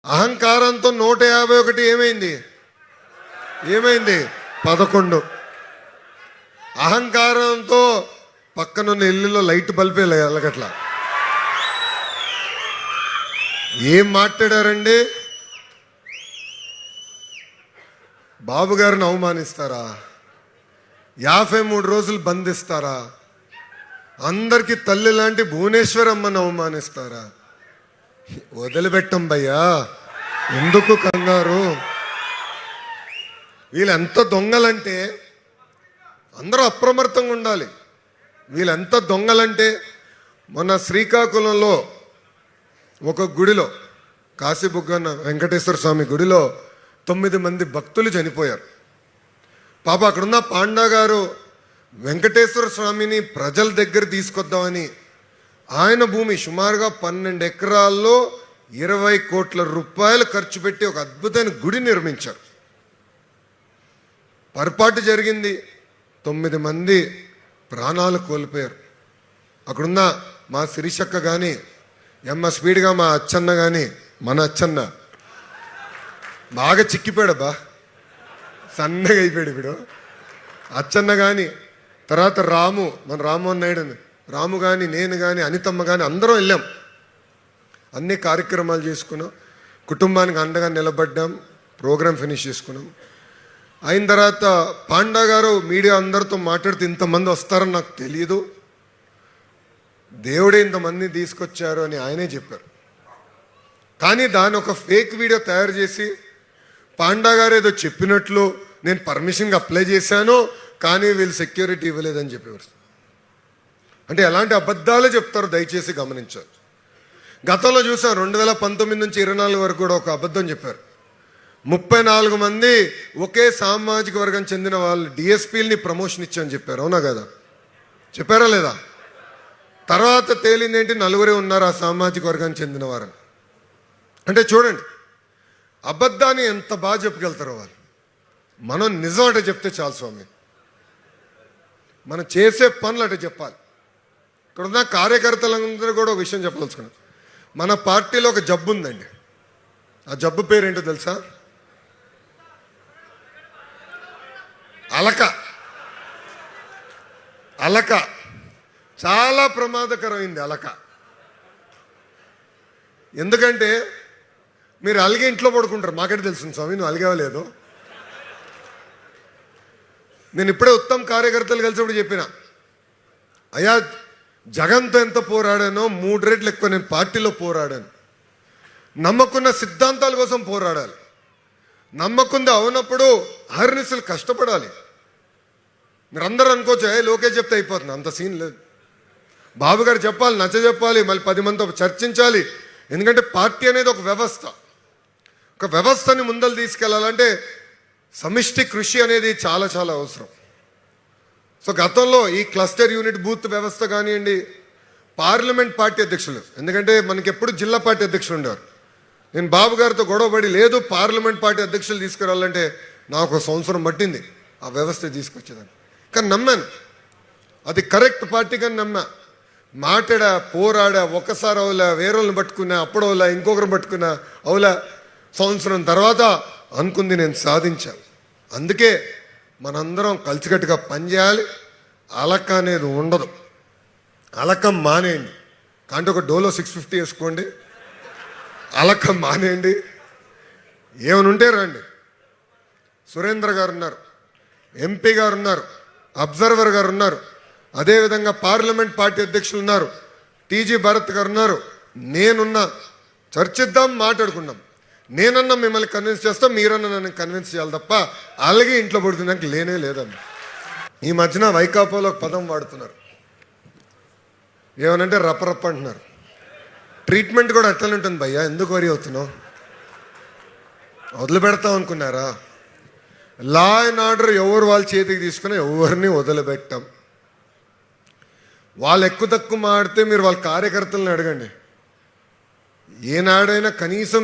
అహంకారంతో 151 ఏమైంది? 11. అహంకారంతో పక్కనున్న ఇల్లులో లైట్ బల్బే వెలగట్లా. ఏం మాట్లాడారండి? బాబు గారిని అవమానిస్తారా? 53 రోజులు బంధిస్తారా? అందరికీ తల్లి లాంటి భువనేశ్వరమ్మని అవమానిస్తారా? వదిలిపెట్టం భయ్యా, ఎందుకు కంగారు? వీళ్ళు ఎంత దొంగలంటే అందరూ అప్రమత్తంగా ఉండాలి. వీళ్ళు ఎంత దొంగలంటే మొన్న శ్రీకాకుళంలో ఒక గుడిలో, కాశీబుగ్గన్న వెంకటేశ్వర స్వామి గుడిలో 9 మంది భక్తులు చనిపోయారు. పాప అక్కడున్న పాండా గారు వెంకటేశ్వర స్వామిని ప్రజల దగ్గర తీసుకొద్దామని ఆయన భూమి సుమారుగా 12 ఎకరాల్లో 20 కోట్ల రూపాయలు ఖర్చు పెట్టి ఒక అద్భుతమైన గుడి నిర్మించారు. పొరపాటు జరిగింది, 9 మంది ప్రాణాలు కోల్పోయారు. అక్కడున్న మా శిరీషక్క కానీ, స్పీడ్గా మా అచ్చన్న కానీ, మన అచ్చన్న బాగా చిక్కిపోయాడు బా, సన్నగా అయిపోయాడు ఇప్పుడు. అచ్చన్న కానీ, తర్వాత రాము, మన రామ్మోహన్ నాయుడు, రాము కానీ, నేను కానీ, అనితమ్మ కానీ అందరం వెళ్ళాం. అన్ని కార్యక్రమాలు చేసుకున్నాం, కుటుంబానికి అండగా నిలబడ్డాం, ప్రోగ్రాం ఫినిష్ చేసుకున్నాం. అయిన తర్వాత పాండా గారు మీడియా అందరితో మాట్లాడితే ఇంతమంది వస్తారని నాకు తెలియదు, దేవుడే ఇంతమంది తీసుకొచ్చారు అని ఆయనే చెప్పారు. కానీ దాని ఒక ఫేక్ వీడియో తయారు చేసి పాండా గారు ఏదో చెప్పినట్లు నేను పర్మిషన్గా అప్లై చేశాను కానీ వీళ్ళు సెక్యూరిటీ ఇవ్వలేదని చెప్పేవారు. అంటే ఎలాంటి అబద్ధాలు చెప్తారో దయచేసి గమనించారు. గతంలో చూసాం 2019 నుంచి 24 వరకు కూడా ఒక అబద్ధం చెప్పారు. 34 మంది ఒకే సామాజిక వర్గం చెందిన వాళ్ళు డిఎస్పీలని ప్రమోషన్ ఇచ్చామని చెప్పారు. అవునా కదా? చెప్పారా లేదా? తర్వాత తేలింది ఏంటి, 4 ఉన్నారు ఆ సామాజిక వర్గానికి చెందిన వారని. అంటే చూడండి, అబద్ధాన్ని ఎంత బాగా చెప్పగలుగుతారో వాళ్ళు. మనం నిజం అంటే చెప్తే చాలు స్వామి, మనం చేసే పనులు అంటే చెప్పాలి. ఇక్కడ ఉన్న కార్యకర్తలందరూ కూడా ఒక విషయం చెప్పదలుచుకున్నాం. మన పార్టీలో ఒక జబ్బు ఉందండి. ఆ జబ్బు పేరేంటో తెలుసా? అలక. అలక చాలా ప్రమాదకరమైంది అలక. ఎందుకంటే మీరు అలిగే ఇంట్లో పడుకుంటారు, మాకైతే తెలుసు స్వామి నువ్వు అలిగేవలేదు. నేను ఇప్పుడే ఉత్తమ్ కార్యకర్తలు కలిసినప్పుడు చెప్పిన, అయ్యా జగన్తో ఎంత పోరాడానో 3 రెట్లు ఎక్కువ నేను పార్టీలో పోరాడాను. నమ్మకున్న సిద్ధాంతాల కోసం పోరాడాలి, నమ్మకుంది అవునప్పుడు అహర్నిశలు కష్టపడాలి. మీరందరూ అనుకోవచ్చు లోకేష్ చెప్తే అయిపోతుంది, అంత సీన్ లేదు. బాబు గారు చెప్పాలి, నచ్చ చెప్పాలి, మళ్ళీ 10 మందితో చర్చించాలి. ఎందుకంటే పార్టీ అనేది ఒక వ్యవస్థ. ఒక వ్యవస్థని ముందలు తీసుకెళ్లాలంటే సమిష్టి కృషి అనేది చాలా చాలా అవసరం. సో గతంలో ఈ క్లస్టర్ యూనిట్ బూత్ వ్యవస్థ కానివ్వండి, పార్లమెంట్ పార్టీ అధ్యక్షులు, ఎందుకంటే మనకి ఎప్పుడు జిల్లా పార్టీ అధ్యక్షులు ఉండేవారు. నేను బాబు గారితో గొడవపడి లేదు పార్లమెంట్ పార్టీ అధ్యక్షులు తీసుకురావాలంటే నాకు 1 సంవత్సరం పట్టింది ఆ వ్యవస్థ తీసుకొచ్చేదాన్ని. కానీ నమ్మాను, అది కరెక్ట్ పార్టీ కానీ నమ్మా. మాట్లాడా, పోరాడా, ఒకసారి అవులా, వేరేళ్ళని పట్టుకున్నా, అప్పుడవులా, ఇంకొకరు పట్టుకున్నా, అవులా, సంవత్సరం తర్వాత అనుకుంది నేను సాధించాను. అందుకే మనందరం కలిసికట్టుగా పనిచేయాలి. అలక అనేది ఉండదు, అలక మానేయండి. కాబట్టి ఒక డోలో 650 వేసుకోండి, అలక మానేయండి. ఏమైనా ఉంటే రండి. సురేంద్ర గారు ఉన్నారు, ఎంపీ గారు ఉన్నారు, అబ్జర్వర్ గారు ఉన్నారు, అదేవిధంగా పార్లమెంట్ పార్టీ అధ్యక్షులు ఉన్నారు, టీజీ భరత్ గారు ఉన్నారు, నేనున్నా. చర్చిద్దాం, మాట్లాడుకుందాం. నేనన్నా మిమ్మల్ని కన్విన్స్ చేస్తాం, మీరన్నా నన్ను కన్విన్స్ చేయాలి తప్ప అలాగే ఇంట్లో పడుకున్నాక లేనే లేదమ్మా. ఈ మధ్యన వైకాపాలో ఒక పదం వాడుతున్నారు, ఏమనంటే రప్పరప్ప అంటున్నారు. ట్రీట్మెంట్ కూడా అట్లనే ఉంటుంది భయ్యా, ఎందుకు వరి అవుతున్నావు? వదిలిపెడతాం అనుకున్నారా? లా అండ్ ఆర్డర్ ఎవరు వాళ్ళ చేతికి తీసుకున్నా ఎవరిని వదిలిపెట్టాం. వాళ్ళు ఎక్కువ తక్కువ మాడితే మీరు వాళ్ళ కార్యకర్తలను అడగండి. ఏనాడైనా కనీసం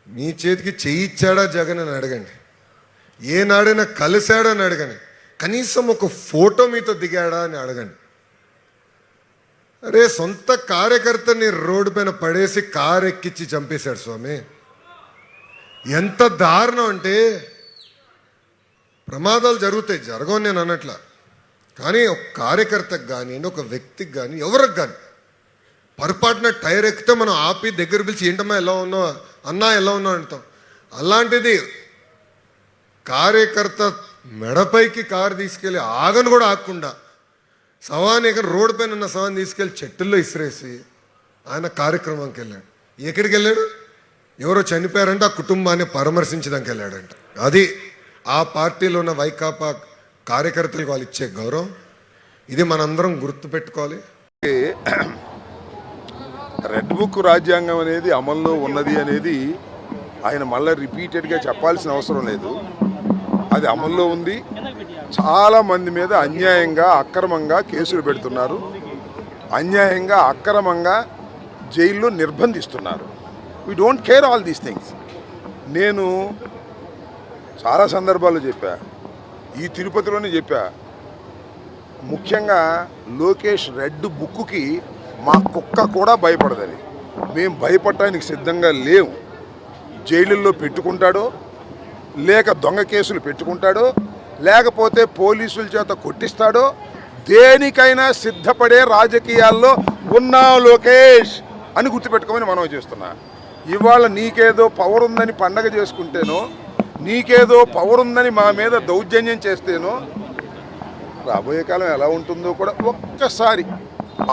మీ చేతికి చేయిచ్చాడా జగన్ అని అడగండి. ఏనాడైనా కలిశాడా అని అడగండి. కనీసం ఒక ఫోటో మీతో దిగాడా అని అడగండి. అరే సొంత కార్యకర్తని రోడ్డు పైన పడేసి కారు ఎక్కించి చంపేశాడు స్వామి. ఎంత దారుణం అంటే, ప్రమాదాలు జరుగుతాయి, జరగవు నేను అన్నట్లా, కానీ ఒక కార్యకర్తకు కానీ ఒక వ్యక్తికి కానీ ఎవరికి కానీ పొరపాటున టైర్ ఎక్కితే మనం ఆపి దగ్గర పిలిచి ఏంటమ్మా ఎలా ఉన్నావు, అన్నా ఎలా ఉన్నావు అంటాం. అలాంటిది కార్యకర్త మెడపైకి కారు తీసుకెళ్ళి ఆగను కూడా ఆగకుండా శవాన్ని ఇక్కడ రోడ్డు పైన ఉన్న శవాన్ని తీసుకెళ్ళి చెట్టుల్లో ఇసిరేసి ఆయన కార్యక్రమంకి వెళ్ళాడు. ఎక్కడికి వెళ్ళాడు? ఎవరో చనిపోయారంటే ఆ కుటుంబాన్ని పరామర్శించడానికి వెళ్ళాడంట. అది ఆ పార్టీలో ఉన్న వైకాపా కార్యకర్తలకు వాళ్ళు ఇచ్చే గౌరవం. ఇది మనందరం గుర్తుపెట్టుకోవాలి. రెడ్ బుక్ రాజ్యాంగం అనేది అమల్లో ఉన్నది అనేది ఆయన మళ్ళీ రిపీటెడ్గా చెప్పాల్సిన అవసరం లేదు. అది అమల్లో ఉంది. చాలామంది మీద అన్యాయంగా అక్రమంగా కేసులు పెడుతున్నారు, అన్యాయంగా అక్రమంగా జైల్లో నిర్బంధిస్తున్నారు. We don't care all these things. నేను చాలా సందర్భాల్లో చెప్పా, ఈ తిరుపతిలోనే చెప్పా, ముఖ్యంగా లోకేష్ రెడ్ బుక్కి మా కుక్క కూడా భయపడదని. మేము భయపడటానికి సిద్ధంగా లేవు. జైలుల్లో పెట్టుకుంటాడో, లేక దొంగ కేసులు పెట్టుకుంటాడో, లేకపోతే పోలీసుల చేత కొట్టిస్తాడో, దేనికైనా సిద్ధపడే రాజకీయాల్లో ఉన్నావు లోకేష్ అని గుర్తుపెట్టుకోమని మనం చేస్తున్నా. ఇవాళ నీకేదో పవర్ ఉందని పండగ చేసుకుంటేనో, నీకేదో పవర్ ఉందని మా మీద దౌర్జన్యం చేస్తేనో రాబోయే కాలం ఎలా ఉంటుందో కూడా ఒక్కసారి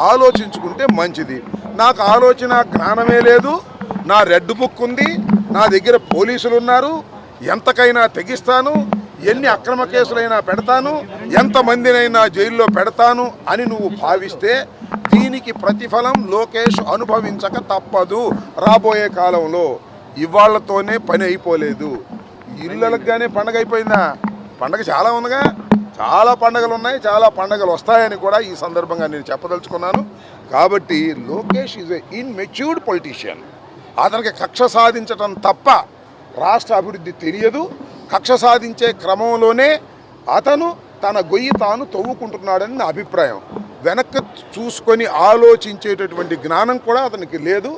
ఆలోచించుకుంటే మంచిది. నాకు ఆలోచన జ్ఞానమే లేదు. నా రెడ్ బుక్ ఉంది, నా దగ్గర పోలీసులు ఉన్నారు, ఎంతకైనా తెగిస్తాను, ఎన్ని అక్రమ కేసులైనా పెడతాను, ఎంతమందినైనా జైల్లో పెడతాను అని నువ్వు భావిస్తే దీనికి ప్రతిఫలం లోకేష్ అనుభవించక తప్పదు రాబోయే కాలంలో. ఇవాళ్లతోనే పని అయిపోలేదు. ఇళ్ళకి కానీ పండగ అయిపోయిందా? పండగ చాలా ఉందిగా, చాలా పండగలు ఉన్నాయి, చాలా పండగలు వస్తాయని కూడా ఈ సందర్భంగా నేను చెప్పదలుచుకున్నాను. కాబట్టి Lokesh is a immatured politician. అతనికి కక్ష సాధించటం తప్ప రాష్ట్ర అభివృద్ధి తెలియదు. కక్ష సాధించే క్రమంలోనే అతను తన గొయ్యి తాను తవ్వుకుంటున్నాడని నా అభిప్రాయం. వెనక్కి చూసుకొని ఆలోచించేటటువంటి జ్ఞానం కూడా అతనికి లేదు.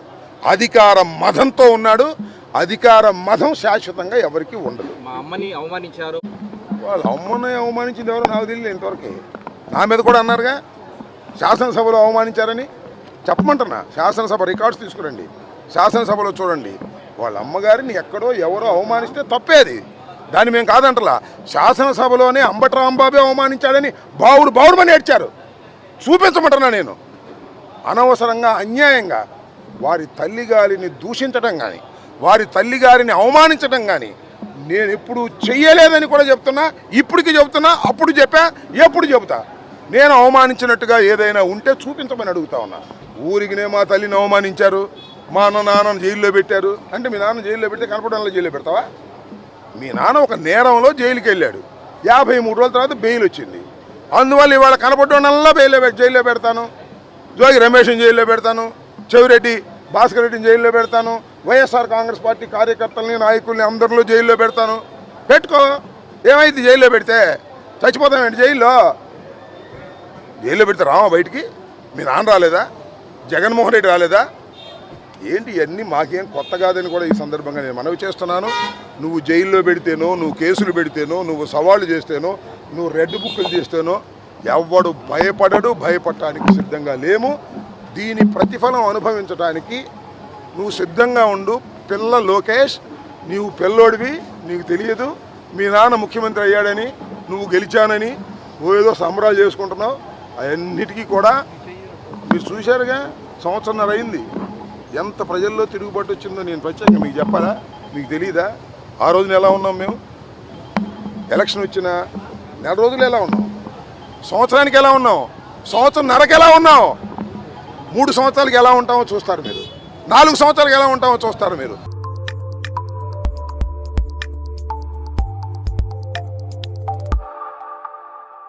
అధికార మదంతో ఉన్నాడు. అధికార మదం శాశ్వతంగా ఎవరికి ఉండదు. మా అమ్మని అవమానించారు. వాళ్ళ అమ్మని అవమానించింది ఎవరో నాకు తెలియదు ఇంతవరకు. నా మీద కూడా అన్నారుగా శాసనసభలో అవమానించారని. చెప్పమంటున్నా, శాసనసభ రికార్డ్స్ తీసుకురండి, శాసనసభలో చూడండి. వాళ్ళ అమ్మగారిని ఎక్కడో ఎవరో అవమానిస్తే తప్పేది, దాన్ని మేము కాదంటలా. శాసనసభలోనే అంబటి రాంబాబే అవమానించాడని బావుడు ఏడ్చారు. చూపించమంటున్నా నేను. అనవసరంగా అన్యాయంగా వారి తల్లిగారిని దూషించడం కానీ, వారి తల్లిగారిని అవమానించడం కానీ నేను ఎప్పుడు చెయ్యలేదని కూడా చెప్తున్నా. ఇప్పటికి చెబుతున్నా, అప్పుడు చెప్పా, ఎప్పుడు చెబుతా. నేను అవమానించినట్టుగా ఏదైనా ఉంటే చూపించమని అడుగుతా ఉన్నా. ఊరికినే మా తల్లిని అవమానించారు, మా నాన్నను జైల్లో పెట్టారు అంటే మీ నాన్న జైల్లో పెడితే కనపడంలో జైల్లో పెడతావా? మీ నాన్న ఒక నేరంలో జైలుకి వెళ్ళాడు, 53 రోజుల తర్వాత బెయిల్ వచ్చింది. అందువల్ల ఇవాళ కనపడడంలా జైల్లో పెడతాను, జోగి రమేష్ని జైల్లో పెడతాను, చెవిరెడ్డి భాస్కర్ రెడ్డిని జైల్లో పెడతాను, వైఎస్ఆర్ కాంగ్రెస్ పార్టీ కార్యకర్తల్ని నాయకుల్ని అందరిలో జైల్లో పెడతాను. పెట్టుకో, ఏమైంది? జైల్లో పెడితే చచ్చిపోతామేంటి? జైల్లో పెడితే రామా బయటికి? మీ నాన్న రాలేదా? జగన్మోహన్ రెడ్డి రాలేదా? ఏంటి ఇవన్నీ మాకేం కొత్త కాదని కూడా ఈ సందర్భంగా నేను మనవి చేస్తున్నాను. నువ్వు జైల్లో పెడితేనో, నువ్వు కేసులు పెడితేనో, నువ్వు సవాళ్ళు చేస్తేనో, నువ్వు రెడ్ బుక్లు చేస్తేనో ఎవడు భయపడడు. భయపడటానికి సిద్ధంగా లేము. దీని ప్రతిఫలం అనుభవించడానికి నువ్వు సిద్ధంగా ఉండు. పిల్ల లోకేష్, నీవు పిల్లోడివి, నీకు తెలియదు. మీ నాన్న ముఖ్యమంత్రి అయ్యాడని, నువ్వు గెలిచానని ఏదో సంబరాలు చేసుకుంటున్నావు. అవన్నిటికీ కూడా మీరు చూశారుగా, సంవత్సరంన్నర అయింది. ఎంత ప్రజల్లో తిరుగుబాటు వచ్చిందో నేను ప్రత్యేకంగా మీకు చెప్పాలా? మీకు తెలియదా? ఆ రోజున ఎలా ఉన్నాం మేము? ఎలక్షన్ వచ్చిన నెల రోజులు ఎలా ఉన్నాం? సంవత్సరానికి ఎలా ఉన్నాం? సంవత్సరంన్నరకి ఎలా ఉన్నాం? 3 సంవత్సరాలకి ఎలా ఉంటామో చూస్తారు మీరు. 4 సంవత్సరాలకు ఎలా ఉంటామో చూస్తారు మీరు.